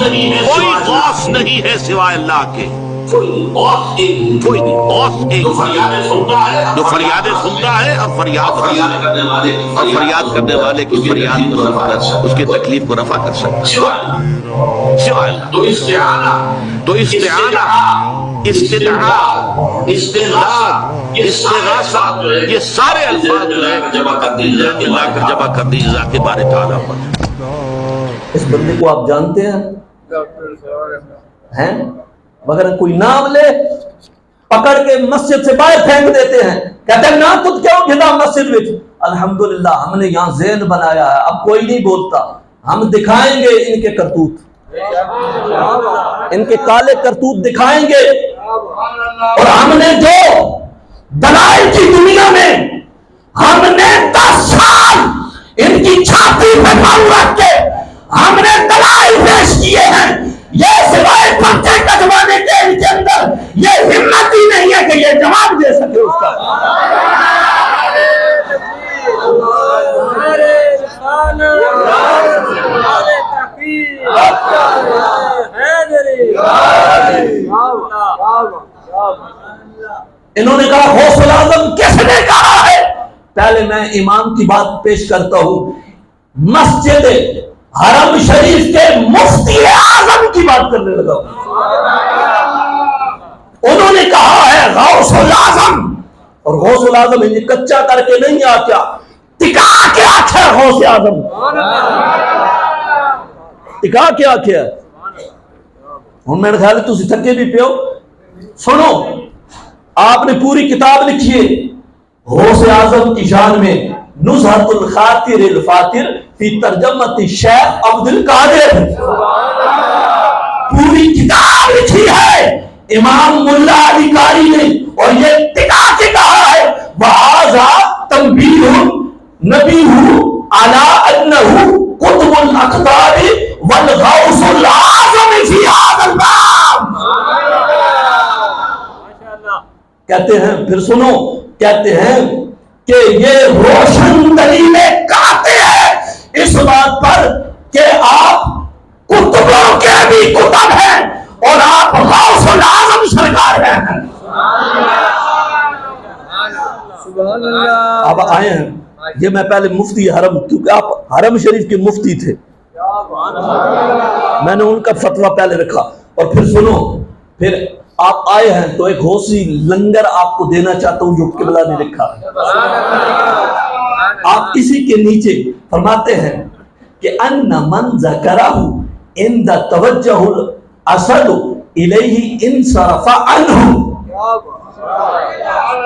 کوئی غوث نہیں ہے سوائے اللہ کے، کوئی نہیں، غوث ایک جو فریادیں سنتا ہے جو فریادیں سنتا ہے اور فریاد کرنے والے کی فریاد کو رفع کر سکتا، اس کی تکلیف کو رفع کر سکتا سوائے اللہ۔ تو استعانہ، تو استعانہ، استدعاء، استغاثہ، استغاثہ، یہ سارے الفاظ جو ہیں جمع کر دی اللہ کر جمع کر دی ذات بارے تعالیٰ پر۔ اس بندے کو آپ جانتے ہیں مگر کوئی نام لے پکڑ کے مسجد سے باہر پھینک دیتے ہیں، کہتے ہیں نا خود کیوں گھدا مسجد وچ؟ الحمدللہ ہم نے یہاں ذہن بنایا ہے، اب کوئی نہیں بولتا، ہم دکھائیں گے ان کے کرتوت، ان کے کالے کرتوت دکھائیں گے۔ اور ہم نے جو دلائل کی دنیا میں ہم نے 10 سال ان کی چھاتی پہ پاؤں رکھ کے ہم نے دلائل پیش کیے ہیں، یہ سوائے پرچے کٹوانے کے ان کے اندر یہ ہمت ہی نہیں ہے کہ یہ جواب دے سکے اس کا۔ انہوں نے کہا غوث الاعظم کس نے کہا ہے؟ پہلے میں امام کی بات پیش کرتا ہوں، مسجد حرم شریف کے مفتی اعظم کی بات کرنے لگا ہوں۔ انہوں نے کہا ہے غوث الاعظم، اور غوث الاعظم انہیں کچا کر کے نہیں آکیا، ٹکا کے آکھا ہے غوث اعظم، ٹکا کے آکھا ہے۔ ہوں میرے خیال ہے تسی تھکے بھی پیو، سنو آپ نے پوری کتاب لکھی ہے غوث اعظم کی شان میں، نزہۃ الخاطر الفاتر فی ترجمۃ شیخ عبد القادر، پوری کتاب لکھی ہے امام ملا علی قاری نے، اور یہ ٹکا کے کہا ہے وَهَذَا تَنْبِيهٌ نَبِيهُ عَلَىٰ أَنَّهُ قُطْبُ الْأَقْطَارِ وَالْغَوْثُ الْأَعْظَمُ فِي هَذَا الْبَابِ۔ کہتے ہیں، پھر سنو، کہتے ہیں کہ یہ روشن دلیلیں کہتے ہیں اس بات پر کہ آپ کتبوں کے بھی کتب ہیں اور آپ غوث الاعظم سرکار ہیں۔ اب آئے ہیں، یہ میں پہلے مفتی حرم، کیونکہ آپ حرم شریف کے مفتی تھے، میں نے ان کا فتویٰ پہلے رکھا، اور پھر سنو، پھر آپ آئے ہیں تو ایک غوثی لنگر آپ کو دینا چاہتا ہوں جو قبلہ نے لکھا ہے۔ آپ اسی کے نیچے فرماتے ہیں کہ ان من ذکرہ عند توجہ الاسد الیہ انصرف عنہ۔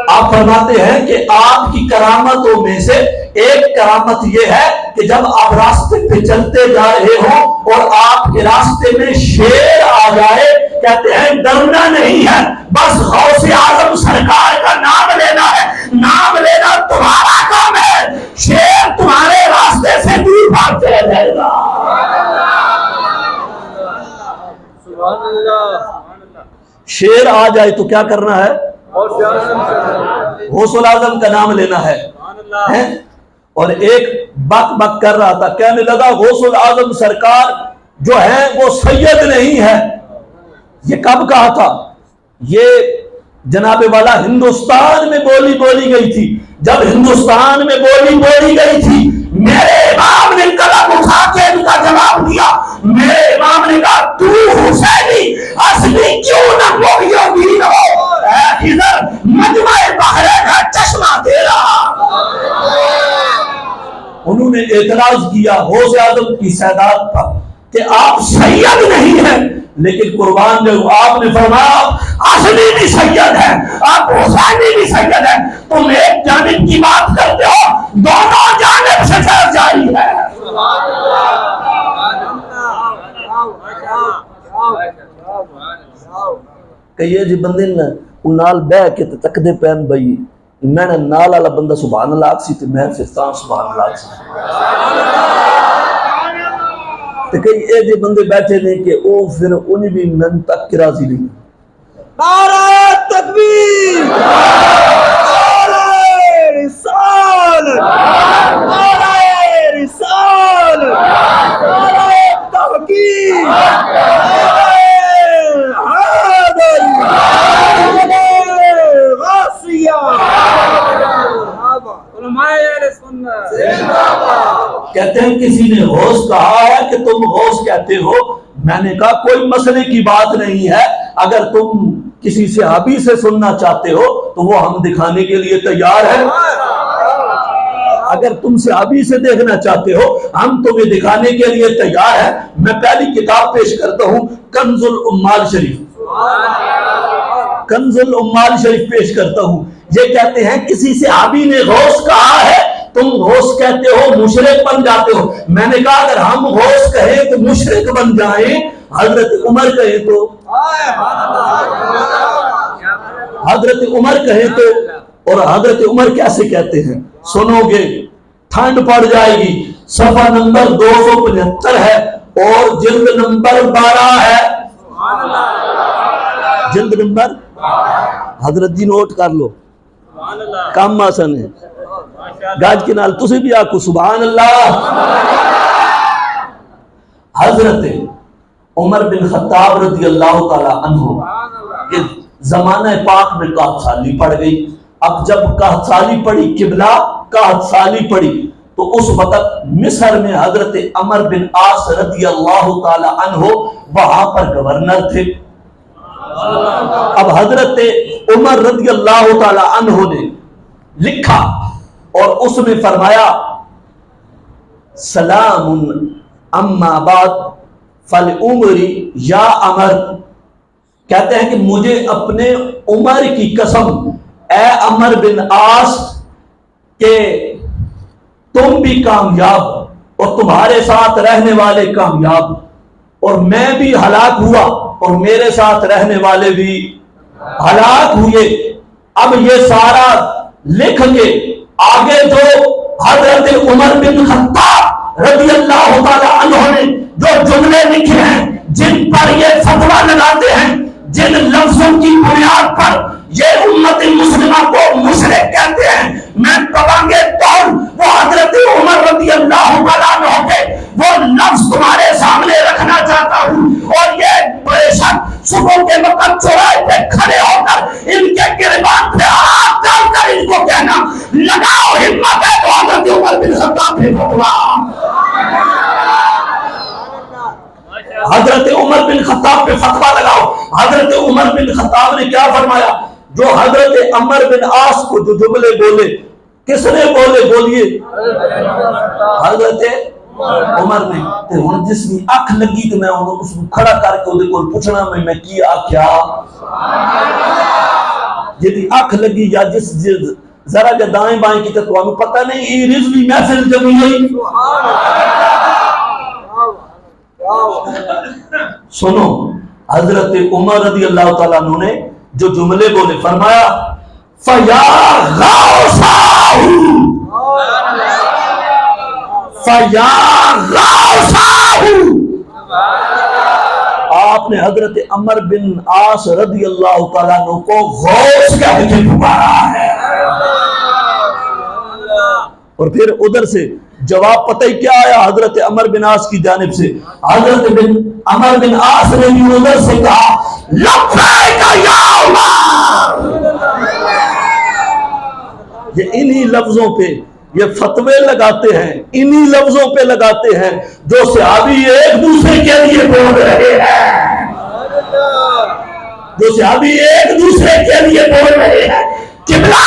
آپ فرماتے ہیں کہ آپ کی کرامتوں میں سے ایک کرامت یہ ہے کہ جب آپ راستے پہ چلتے جا رہے ہو اور آپ کے راستے میں شیر آ جائے، کہتے ہیں ڈرنا نہیں ہے، بس غوث اعظم سرکار کا نام لینا ہے، نام لینا تمہارا کام ہے، شیر تمہارے راستے سے دور بھاگ چلا جائے گا۔ شیر آ جائے تو کیا کرنا ہے؟ غوث الاعظم کا نام لینا ہے۔ اور ایک بک بک کر رہا تھا، کہنے لگا غوث الاعظم سرکار جو ہے وہ سید نہیں ہے۔ یہ کب کہا تھا؟ یہ جناب والا ہندوستان میں بولی گئی تھی، جب ہندوستان میں بولی گئی تھی میرے امام نے قلم اٹھا کے ان کا جواب دیا، میرے امام نے کہا تو حسینی اصلی کیوں نہ مغیبین ہو، اے خضر مجمع بحرین کا چشمہ تیرا۔ انہوں نے اعتراض کیا غوث اعظم کی سیادت پر کہ آپ سید نہیں ہیں، لیکن قربان جو آپ نے فرمایا اصلی بھی سید ہے، آپ حسینی بھی سید ہے، تم ایک جانب کی بات کرتے ہو، دونوں جانب سے چل جاری ہے۔ کہیے جی بندے نال بہ کے تک دے پین بھائی، میں نے نال والا بندہ سبحان اللہ سی تے میں پھر تاں سبحان اللہ سی، تے کئی اے جے بندے بیٹھے نے کہ او پھر انہیں بھی من تک کی راضی نہیں۔ نعرہ تکبیر، نعرہ رسالت، نعرہ رسالت، نعرہ تحقیق۔ کہتے ہیں کسی نے غوث کہا ہے کہ تم غوث کہتے ہو. میں نے کہا کوئی مسئلے کی بات نہیں ہے، اگر تم کسی صحابی سے سننا چاہتے ہو تو وہ ہم دکھانے کے لیے تیار ہیں. اگر تم صحابی سے دیکھنا چاہتے ہو ہم تمہیں دکھانے کے لیے تیار ہیں. میں پہلی کتاب پیش کرتا ہوں، کنز الامال شریف. کنز الامال شریف پیش کرتا ہوں. یہ کہتے ہیں کسی صحابی نے غوث کہا ہے، تم غوث کہتے ہو، مشرک بن جاتے ہو. میں نے کہا اگر ہم غوث کہیں تو مشرک بن جائیں، حضرت عمر کہیں تو اور حضرت عمر کیسے کہتے ہیں سنو گے ٹھنڈ پڑ جائے گی. صفحہ نمبر 275 ہے اور جلد نمبر 12 ہے. جلد نمبر، حضرت جی نوٹ کر لو، کام آسان ہے. گاج کے نال تسی بھی آکو سبحان اللہ. حضرت عمر بن خطاب رضی اللہ تعالی عنہ کہ زمانہ پاک میں قحط سالی پڑ گئی. اب جب قحط سالی پڑی، قبلہ قحط سالی پڑی، تو اس وقت مصر میں حضرت عمر بن عاص رضی اللہ تعالی عنہ وہاں پر گورنر تھے. اب حضرت عمر رضی اللہ تعالی عنہ نے لکھا اور اس میں فرمایا سلام اما بعد فالعمری یا عمر. کہتے ہیں کہ مجھے اپنے عمر کی قسم اے عمر بن عاص کہ تم بھی کامیاب اور تمہارے ساتھ رہنے والے کامیاب، اور میں بھی ہلاک ہوا اور میرے ساتھ رہنے والے بھی ہلاک ہوئے. اب یہ سارا لکھ کے آگے جو حضرت عمر بن خطاب رضی اللہ تعالی عنہ نے جو جملے لکھے ہیں، جن پر یہ فتویٰ لگاتے ہیں، جن لفظوں کی بنیاد پر یہ امت مسلمہ کو مشرک کہتے ہیں، میں تبانگے طور وہ حضرت عمر رضی اللہ تعالیٰ عنہ کے وہ لفظ تمہارے سامنے رکھنا چاہتا ہوں. اور یہ بے شک صبح کے وقت چوراہے پہ کھڑے ہو کر ان کے گریبان پہ ہاتھ ڈال کر ان کو کہنا لگاؤ ہمت ہے تو حضرت عمر بن خطاب نے فتویٰ. حضرت عمر بن خطاب پہ فتویٰ لگاؤ. حضرت عمر بن خطاب نے کیا فرمایا؟ جو حضرت عمر بن عاص کو جو جملے بولے، کس نے بولے؟ بولیے حضرت عمر نے. تے ہن جس نے اکھ لگی تے میں اس کو کھڑا کر کے اودے کول پوچھنا میں کی آکھیا. جدی اکھ لگی یا جس ذرا جا دائیں بائیں کی تے تانوں پتہ نہیں ای رضوی محفل جمی ہوئی. سنو حضرت عمر رضی اللہ تعالیٰ عنہ نے جو جملے بولے، فرمایا فیا غوثاہ فیا غوثاہ. آپ نے حضرت عمر بن عاص رضی اللہ تعالیٰ عنہ کو غوث کہہ کے پکارا ہے. اور پھر ادھر سے جواب پتہ ہی کیا آیا حضرت عمر بن عاص کی جانب سے؟ حضرت عمر بن عاص نے بھی ادھر سے کہا لبیک یا عمر. یہ انہی لفظوں پہ یہ فتوے لگاتے ہیں، انہی لفظوں پہ لگاتے ہیں جو صحابی ایک دوسرے کے لیے بول رہے ہیں، جو صحابی ایک دوسرے کے لیے بول رہے ہیں. قبلہ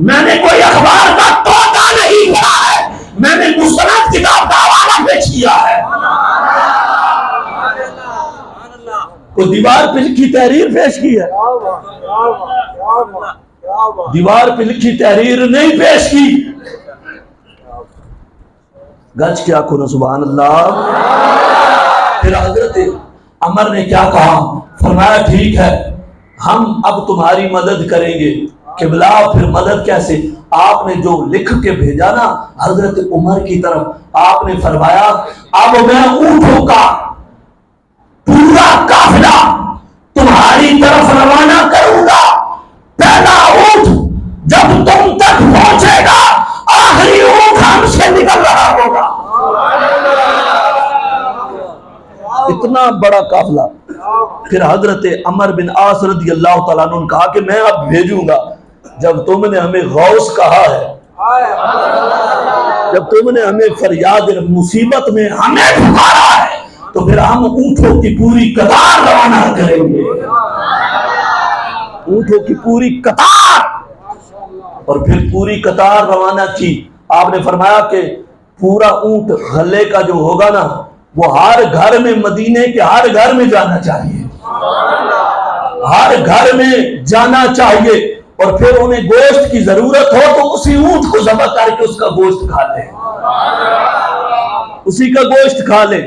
میں نے کوئی اخبار کا توطا نہیں کیا ہے، میں نے مستند کتاب کا حوالہ پیش کیا ہے. کوئی دیوار پہ لکھی تحریر پیش کی ہے؟ دیوار پہ لکھی تحریر نہیں پیش کی. گج کیا کھونا سبحان اللہ. پھر حضرت عمر نے کیا کہا؟ فرمایا ٹھیک ہے ہم اب تمہاری مدد کریں گے. قبلہ پھر مدد کیسے؟ آپ نے جو لکھ کے بھیجا نا حضرت عمر کی طرف، آپ نے فرمایا اب میں اونٹوں کا پورا قافلہ تمہاری طرف روانہ کروں گا. پہلا اونٹ جب تم تک پہنچے گا آخری اونٹ ہم سے نکل رہا ہوگا. اتنا بڑا قافلہ. پھر حضرت عمر بن عاص رضی اللہ تعالیٰ عنہ نے کہا کہ میں اب بھیجوں گا، جب تم نے ہمیں غوث کہا ہے جب تم نے ہمیں فریاد مصیبت میں ہمیں پکارا ہے تو پھر ہم اونٹوں کی پوری قطار روانہ کریں گے، اونٹوں کی پوری قطار. اور پھر پوری قطار روانہ کی. آپ نے فرمایا کہ پورا اونٹ غلے کا جو ہوگا نا وہ ہر گھر میں، مدینے کے ہر گھر میں جانا چاہیے، ہر گھر میں جانا چاہیے. اور پھر انہیں گوشت کی ضرورت ہو تو اسی اونٹ کو ذبح کر کے اس کا گوشت کھا لیں، اسی کا گوشت کھا لیں.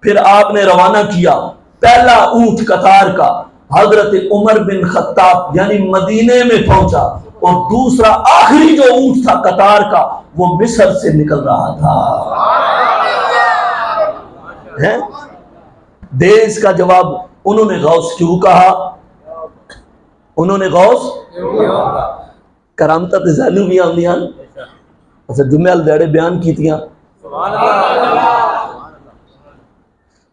پھر آپ نے روانہ کیا. پہلا اونٹ قطار کا حضرت عمر بن خطاب یعنی مدینے میں پہنچا، اور دوسرا آخری جو اونٹ تھا قطار کا وہ مصر سے نکل رہا تھا. دیس کا جواب انہوں نے غوث کیوں کہا؟ انہوں نے غوث کرامتا تے زانو بھی آندیاں. اچھا جمعہ دیڑے بیان کیتیاں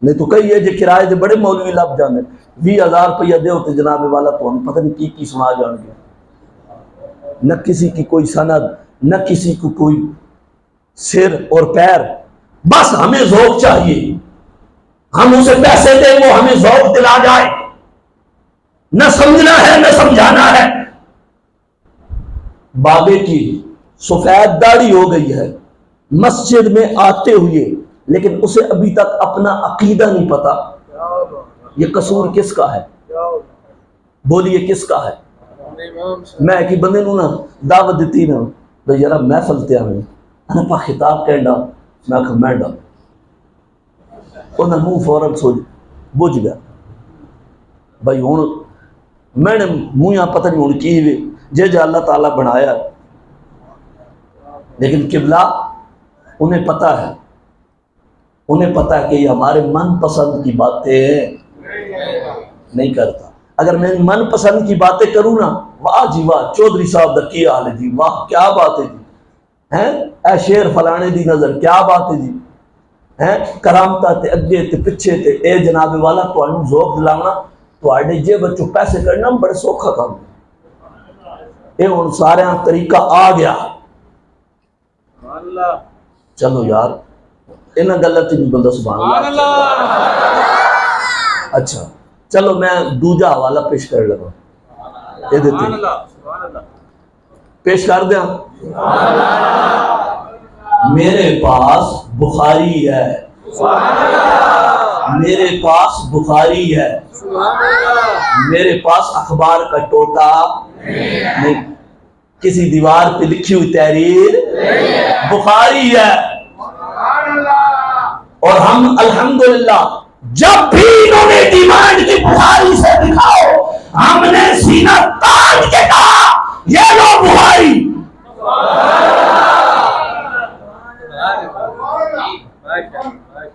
نہیں تو کئی ہے جے کرائے دے بڑے مولوی لب جانے 20,000 روپیہ دے ہوتے جناب والا تو ہم پتہ نہیں کی سنا جان گے. نہ کسی کی کوئی سند، نہ کسی کو کوئی سر اور پیر، بس ہمیں ذوق چاہیے. ہم اسے پیسے دیں وہ ہمیں ذوق دلا جائے. نہ سمجھنا ہے نہ سمجھانا ہے. بابے کی سفید داڑھی ہو گئی ہے مسجد میں آتے ہوئے، لیکن اسے ابھی تک اپنا عقیدہ نہیں پتا. یہ قصور کس کا ہے؟ بولیے کس کا ہے؟ میں ایک ہی بندے نو نا دعوت دیتی نا بھئی یارا محفل تے آویں انا پا خطاب کہنڈا میں کہا میں ڈا انہاں منہ فوراً سوچ بوجھ گیا بھائی ہوں میں نے منہ یہاں پتہ نہیں ہوں کی ہوئے جے جا اللہ تعالیٰ بنایا. لیکن قبلہ انہیں پتہ ہے، انہیں پتہ ہے کہ یہ ہمارے من پسند کی باتیں نہیں کرتا. اگر میں من پسند کی باتیں کروں نا، واہ جی واہ چودھری صاحب دا کی حال ہے جی، واہ کیا بات ہے جی، اے شیر فلانے دی نظر کیا بات ہے جی، کرامتا تے اگے تے پچھے تے اے جناب والا تو انہوں ذوق دلاؤنا تو آڑے جے بچوں پیسے کرنا بڑے سوکھا کام. اے ان سارے طریقہ آ گیا. چلو یار انہاں غلط نہیں بندہ سبحان اللہ. اچھا چلو میں دوجا حوالہ پیش کر لگا یہ دیتے پیش کر دیا. میرے پاس بخاری ہے، میرے پاس بخاری ہے، میرے پاس اخبار کا ٹوٹا نہیں، کسی دیوار پہ لکھی ہوئی تحریر بخاری ہے. اور ہم الحمدللہ جب بھی انہوں نے ڈیمانڈ کی بخاری سے دکھاؤ ہم نے سینہ تان کے کہا یہ لو بخاری.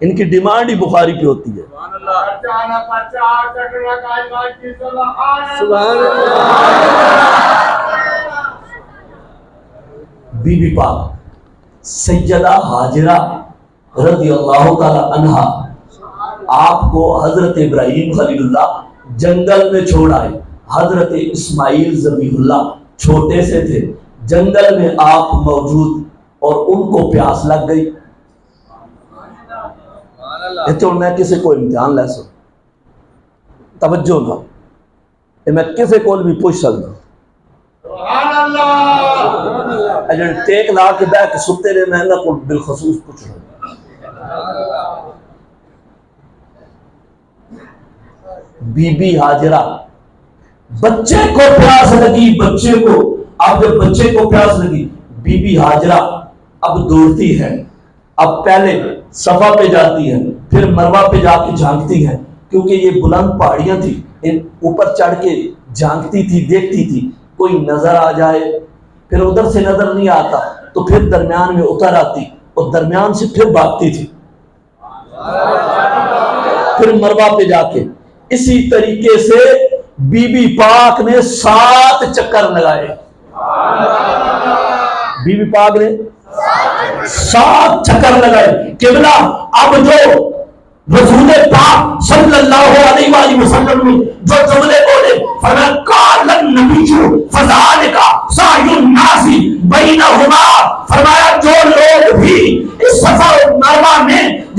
ان کی ڈیمانڈ ہی بخاری پہ ہوتی ہے. بی بی پاک سیدہ حاجرہ رضی اللہ تعالی عنہا آپ کو حضرت ابراہیم خلیل اللہ جنگل میں چھوڑ آئے. حضرت اسماعیل ذبیح اللہ چھوٹے سے تھے، جنگل میں آپ موجود اور ان کو پیاس لگ گئی. تو میں کسی کو امتحان لے سکتا توجہ نہ میں کسی کو بھی پوچھ سکتا ایجنٹ ٹیک لا کے بہ کے ستے نے میں نہ کو بالخصوص پوچھ رہا. بی بی حاجرہ بچے کو پیاس لگی، بچے کو اب جب بچے کو پیاس لگی بی بی حاجرہ اب دوڑتی ہے. اب پہلے صفا پہ جاتی ہے پھر مروہ پہ جا کے جھانکتی ہے کیونکہ یہ بلند پہاڑیاں تھی، اوپر چڑھ کے جھانکتی تھی دیکھتی تھی کوئی نظر آ جائے، پھر ادھر سے نظر نہیں آتا تو پھر درمیان میں اتر آتی اور درمیان سے پھر بھاگتی تھی پھر مروہ پہ جا کے. اسی طریقے سے بی بی پاک نے 7 چکر لگائے. بی بی پاک نے 7 چکر لگائے. قبلہ اب جو رسول پاک صلی اللہ علیہ وآلہ وسلم نے جو جملے بولے فرمایا قال النبی فذلک سعی الناس بینہما، فرمایا جو لوگ بھی